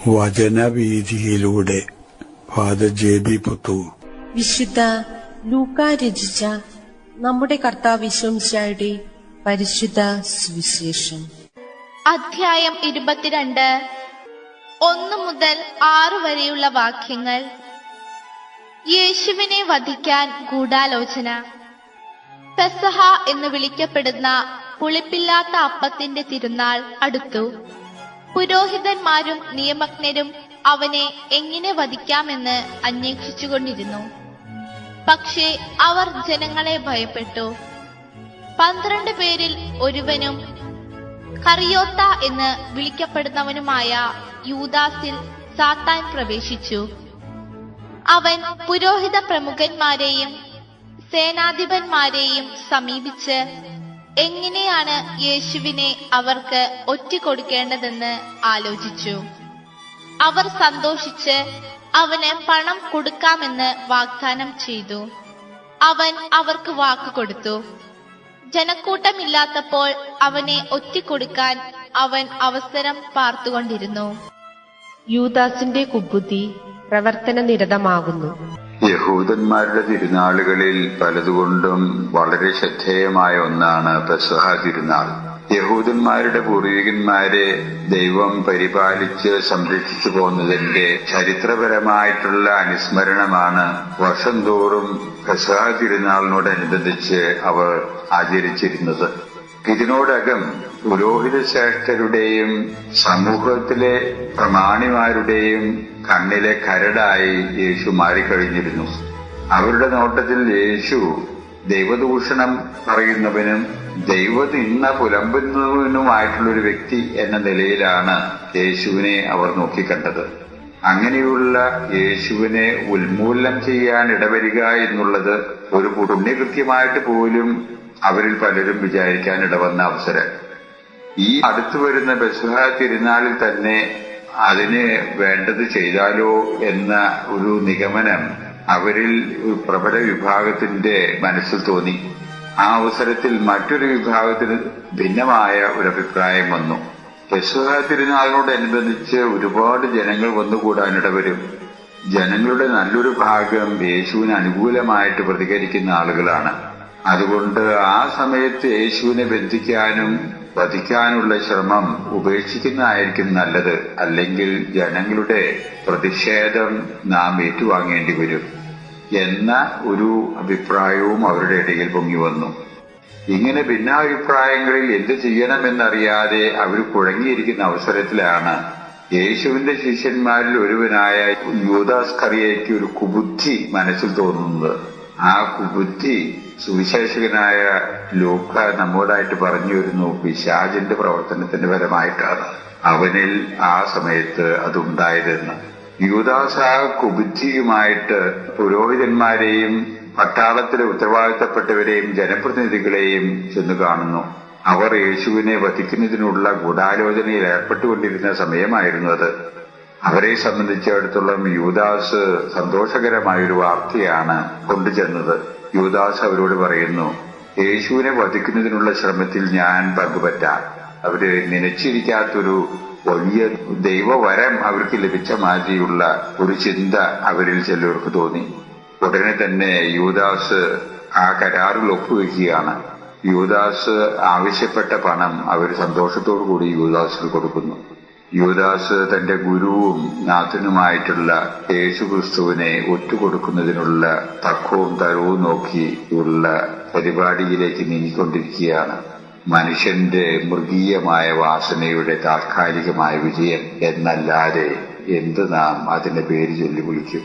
വചനവീഥിയിലൂടെ father ജെ.ബി. Puthur. വിശുദ്ധ ലൂക്കാ രചിച്ച നമ്മുടെ കർത്താവ് യേശുമിശിഹായുടെ പരിശുദ്ധ സുവിശേഷം. അധ്യായം 22 1 മുതൽ 6 വരെയുള്ള വാക്യങ്ങൾ. യേശുവിനെ വധിക്കാൻ ഗൂഢാലോചന. പെസഹ എന്ന് വിളിക്കപ്പെടുന്ന പുളിപ്പില്ലാത്ത അപ്പത്തിന്റെ തിരുനാൾ അടുത്തു. പുരോഹിതന്മാരും നിയമജ്ഞരും അവനെ എങ്ങനെ വധിക്കാമെന്ന് അന്വേഷിച്ചുകൊണ്ടിരുന്നു. പക്ഷേ അവർ ജനങ്ങളെ ഭയപ്പെട്ടു. 12 പേരിൽ ഒരുവനും കറിയോത്ത എന്ന് വിളിക്കപ്പെടുന്നവനുമായ യൂദാസിൽ സാത്താൻ പ്രവേശിച്ചു. അവൻ പുരോഹിത പ്രമുഖന്മാരെയും സേനാധിപന്മാരെയും സമീപിച്ച് എങ്ങനെയാണ് യേശുവിനെ അവർക്ക് ഒറ്റിക്കൊടുക്കേണ്ടതെന്ന് ആലോചിച്ചു. അവർ സന്തോഷിച്ച് അവന് പണം കൊടുക്കാമെന്ന് വാഗ്ദാനം ചെയ്തു. അവൻ അവർക്ക് വാക്കുകൊടുത്തു. ജനക്കൂട്ടമില്ലാത്തപ്പോൾ അവനെ ഒറ്റിക്കൊടുക്കാൻ അവൻ അവസരം പാർത്തുകൊണ്ടിരുന്നു. യൂദാസിന്റെ കുബുദ്ധി പ്രവർത്തനനിരതമാകുന്നു. യഹൂദന്മാരുടെ തിരുനാളുകളിൽ പലതുകൊണ്ടും വളരെ ശ്രദ്ധേയമായ ഒന്നാണ് പെസഹ തിരുനാൾ. യഹൂദന്മാരുടെ പൂർവികന്മാരെ ദൈവം പരിപാലിച്ച് സംരക്ഷിച്ചു പോന്നതിന്റെ ചരിത്രപരമായിട്ടുള്ള അനുസ്മരണമാണ് വർഷം തോറും പെസഹ തിരുനാളിനോടനുബന്ധിച്ച് അവർ ആചരിച്ചിരുന്നത്. ഇതിനോടകം പുരോഹിത ശ്രേഷ്ഠരുടെയും സമൂഹത്തിലെ പ്രമാണിമാരുടെയും കണ്ണിലെ കരടായി യേശു മാറിക്കഴിഞ്ഞിരുന്നു. അവരുടെ നോട്ടത്തിൽ യേശു ദൈവദൂഷണം പറയുന്നവനും ദൈവനിന്ദ പുലമ്പുന്നവനുമായിട്ടുള്ളൊരു വ്യക്തി എന്ന നിലയിലാണ് യേശുവിനെ അവർ നോക്കിക്കണ്ടത്. അങ്ങനെയുള്ള യേശുവിനെ ഉന്മൂലനം ചെയ്യാൻ ഇടവരിക എന്നുള്ളത് ഒരു പുണ്യകൃത്യമായിട്ട് പോലും അവരിൽ പലരും വിചാരിക്കാൻ ഇടവന്ന അവസരം. ഈ അടുത്തു വരുന്ന പെസഹ തിരുനാളിൽ തന്നെ അതിന് വേണ്ടത് ചെയ്താലോ എന്ന ഒരു നിഗമനം അവരിൽ പ്രബല വിഭാഗത്തിന്റെ മനസ്സിൽ തോന്നി. ആ അവസരത്തിൽ മറ്റൊരു വിഭാഗത്തിന് ഭിന്നമായ ഒരു അഭിപ്രായം വന്നു. പെസഹ തിരുനാളിനോടനുബന്ധിച്ച് ഒരുപാട് ജനങ്ങൾ വന്നുകൂടാനിടവരും. ജനങ്ങളുടെ നല്ലൊരു ഭാഗം യേശുവിന് അനുകൂലമായിട്ട് പ്രതികരിക്കുന്ന ആളുകളാണ്. അതുകൊണ്ട് ആ സമയത്ത് യേശുവിനെ ബന്ധിക്കാനും വധിക്കാനുള്ള ശ്രമം ഉപേക്ഷിക്കുന്നതായിരിക്കും നല്ലത്. അല്ലെങ്കിൽ ജനങ്ങളുടെ പ്രതിഷേധം നാം ഏറ്റുവാങ്ങേണ്ടി വരും എന്ന ഒരു അഭിപ്രായവും അവരുടെ ഇടയിൽ പൊങ്ങി വന്നു. ഇങ്ങനെ ഭിന്നാഭിപ്രായങ്ങളിൽ എന്ത് ചെയ്യണമെന്നറിയാതെ അവർ കുഴങ്ങിയിരിക്കുന്ന അവസരത്തിലാണ് യേശുവിന്റെ ശിഷ്യന്മാരിൽ ഒരുവനായ യൂദാസ് കറിയയ്ക്ക് ഒരു കുബുദ്ധി മനസ്സിൽ തോന്നുന്നത്. ആ കുബുദ്ധി സുവിശേഷകനായ ലൂക്ക നമ്മോടായിട്ട് പറഞ്ഞു വരുന്നു, പിശാചിന്റെ പ്രവർത്തനത്തിന്റെ ഫലമായിട്ടാണ് അവനിൽ ആ സമയത്ത് അതുണ്ടായതെന്ന്. യൂദാസ് ആ കുബുദ്ധിയുമായിട്ട് പുരോഹിതന്മാരെയും പട്ടാളത്തിലെ ഉത്തരവാദിത്തപ്പെട്ടവരെയും ജനപ്രതിനിധികളെയും ചെന്നു കാണുന്നു. അവർ യേശുവിനെ വധിക്കുന്നതിനുള്ള ഗൂഢാലോചനയിൽ ഏർപ്പെട്ടുകൊണ്ടിരുന്ന സമയമായിരുന്നു അത്. അവരെ സംബന്ധിച്ചിടത്തോളം യൂദാസ് സന്തോഷകരമായൊരു വാർത്തയാണ് കൊണ്ടുചെന്നത്. യൂദാസ് അവരോട് പറയുന്നു, യേശുവിനെ വധിക്കുന്നതിനുള്ള ശ്രമത്തിൽ ഞാൻ പങ്കുപറ്റാം. അവര് നനച്ചിരിക്കാത്തൊരു വലിയ ദൈവവരം അവർക്ക് ലഭിച്ച മാതിരിയുള്ള ഒരു ചിന്ത അവരിൽ ചിലർക്ക് തോന്നി. ഉടനെ തന്നെ യൂദാസ് ആ കരാറിൽ ഒപ്പുവെക്കുകയാണ്. യൂദാസ് ആവശ്യപ്പെട്ട പണം അവർ സന്തോഷത്തോടു കൂടി യൂദാസിന് കൊടുക്കുന്നു. യൂദാസ് തന്റെ ഗുരുവും നാഥനുമായിട്ടുള്ള യേശുക്രിസ്തുവിനെ ഒറ്റുകൊടുക്കുന്നതിനുള്ള തക്കവും തരവും നോക്കി ഉള്ള പരിപാടിയിലേക്ക് നീങ്ങിക്കൊണ്ടിരിക്കുകയാണ്. മനുഷ്യന്റെ മൃഗീയമായ വാസനയുടെ താൽക്കാലികമായ വിജയം എന്നല്ലാതെ എന്ത് നാം അതിന്റെ പേര് ചൊല്ലി വിളിക്കും?